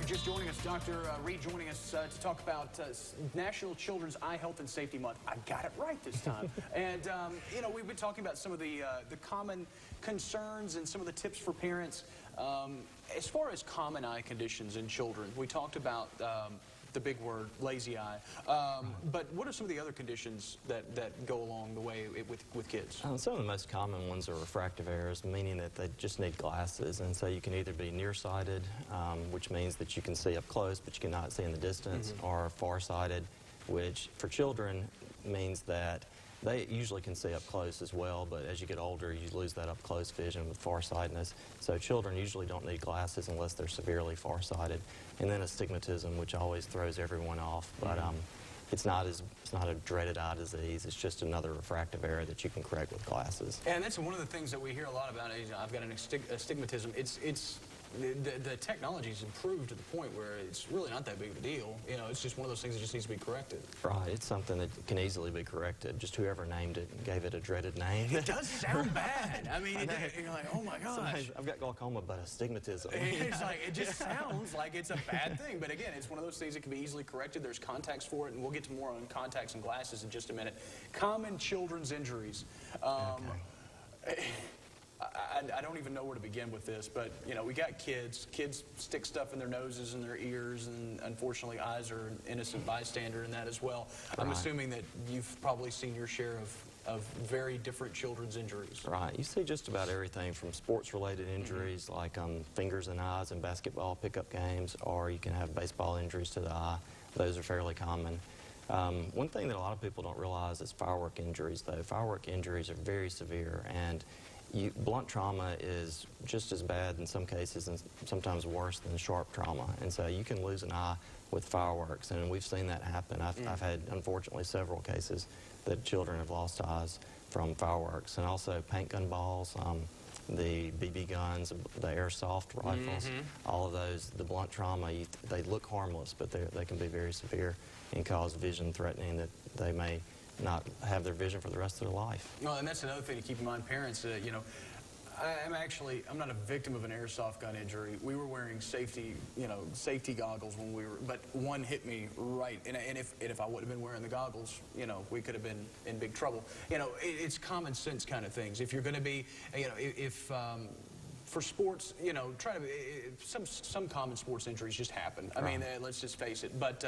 just joining us, Dr. Reed joining us to talk about National Children's Eye Health and Safety Month. I got it right this time. And, you know, we've been talking about some of the common concerns and some of the tips for parents. As far as common eye conditions in children, we talked about the big word, lazy eye. But what are some of the other conditions that go along the way with kids? Some of the most common ones are refractive errors, meaning that they just need glasses. And so you can either be nearsighted, which means that you can see up close, but you cannot see in the distance, or farsighted, which for children means that they usually can see up close as well, but as you get older, you lose that up close vision with farsightedness. So children usually don't need glasses unless they're severely farsighted. And then astigmatism, which always throws everyone off, but it's not a dreaded eye disease. It's just another refractive error that you can correct with glasses. And that's one of the things that we hear a lot about. I've got an astigmatism. The technology's improved to the point where it's really not that big of a deal. You know, it's just one of those things that just needs to be corrected. Right, it's something that can easily be corrected. Just whoever named it gave it a dreaded name. It does sound bad. I mean, you're like, oh my gosh. Sometimes I've got glaucoma, but astigmatism. It's like, it just sounds like it's a bad thing. But again, it's one of those things that can be easily corrected. There's contacts for it, and we'll get to more on contacts and glasses in just a minute. Common children's injuries. I don't even know where to begin with this, but, you know, we got kids. Kids stick stuff in their noses and their ears, and unfortunately eyes are an innocent bystander in that as well. Right. I'm assuming that you've probably seen your share of very different children's injuries. Right. You see just about everything from sports-related injuries like fingers and eyes in basketball pickup games, or you can have baseball injuries to the eye. Those are fairly common. One thing that a lot of people don't realize is firework injuries, though. Firework injuries are very severe, and blunt trauma is just as bad in some cases and sometimes worse than sharp trauma. And so you can lose an eye with fireworks, and we've seen that happen. I've had, unfortunately, several cases that children have lost eyes from fireworks. And also paint gun balls, the BB guns, the airsoft rifles, all of those, the blunt trauma, they look harmless, but they can be very severe and cause vision threatening that they may not have their vision for the rest of their life. Well, and that's another thing to keep in mind, parents. You know, I'm not a victim of an airsoft gun injury. We were wearing safety goggles when we were, but one hit me right, and if I would have been wearing the goggles, you know, we could have been in big trouble. You know, it's common sense kind of things. If you're going to be, you know, for sports, you know, some common sports injuries just happen. I mean, let's just face it. But,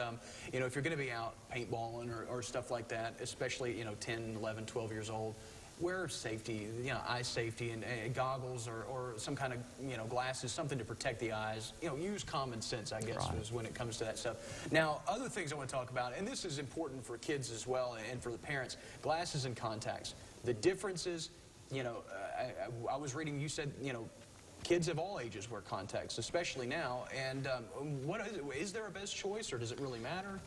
you know, if you're going to be out paintballing or stuff like that, especially, you know, 10, 11, 12 years old, wear safety, you know, eye safety and goggles or some kind of, you know, glasses, something to protect the eyes. You know, use common sense, I guess, is when it comes to that stuff. Now, other things I want to talk about, and this is important for kids as well and for the parents, glasses and contacts. The differences, you know, I was reading, you said, you know, kids of all ages wear contacts, especially now. And what is it? Is there a best choice, or does it really matter?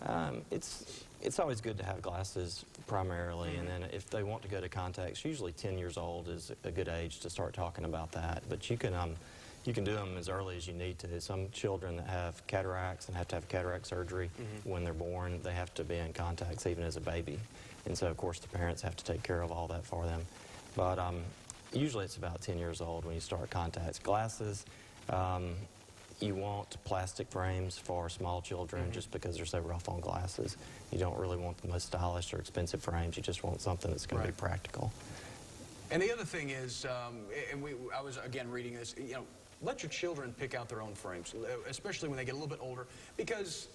It's always good to have glasses primarily, and then if they want to go to contacts, usually 10 years old is a good age to start talking about that. But you can do them as early as you need to. Some children that have cataracts and have to have cataract surgery when they're born, they have to be in contacts even as a baby. And so, of course, the parents have to take care of all that for them. But usually it's about 10 years old when you start contacts. Glasses, you want plastic frames for small children just because they're so rough on glasses. You don't really want the most stylish or expensive frames. You just want something that's going to be practical. And the other thing is, I was, again, reading this, you know, let your children pick out their own frames, especially when they get a little bit older, because,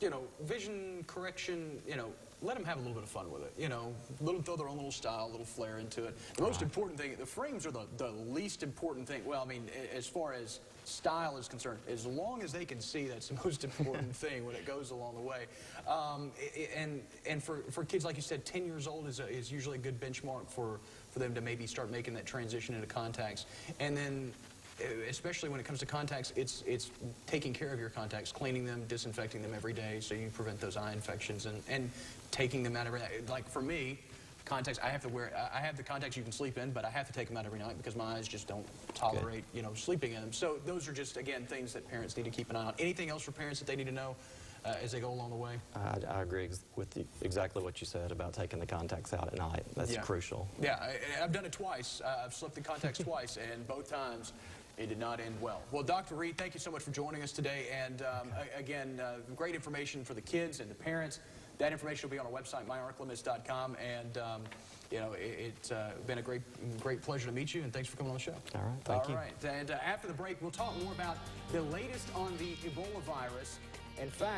you know, vision correction, you know, let them have a little bit of fun with it. You know, let them throw their own little style, a little flair into it. The most important thing, the frames are the least important thing. Well, I mean, as far as style is concerned, as long as they can see, that's the most important thing when it goes along the way. And for kids, like you said, 10 years old is usually a good benchmark for them to maybe start making that transition into contacts. And then, especially when it comes to contacts, it's taking care of your contacts, cleaning them, disinfecting them every day so you prevent those eye infections, and taking them out every night. Like for me, contacts, I have the contacts you can sleep in, but I have to take them out every night because my eyes just don't tolerate, you know, sleeping in them. So those are just, again, things that parents need to keep an eye on. Anything else for parents that they need to know as they go along the way? I agree with exactly what you said about taking the contacts out at night. That's crucial. Yeah, I've done it twice. I've slipped the contacts twice, and both times It did not end well. Well, Dr. Reed, thank you so much for joining us today. And again, great information for the kids and the parents. That information will be on our website, myarclimits.com. And you know, it's been a great pleasure to meet you, and thanks for coming on the show. All right, thank you. All right, and after the break, we'll talk more about the latest on the Ebola virus. In fact,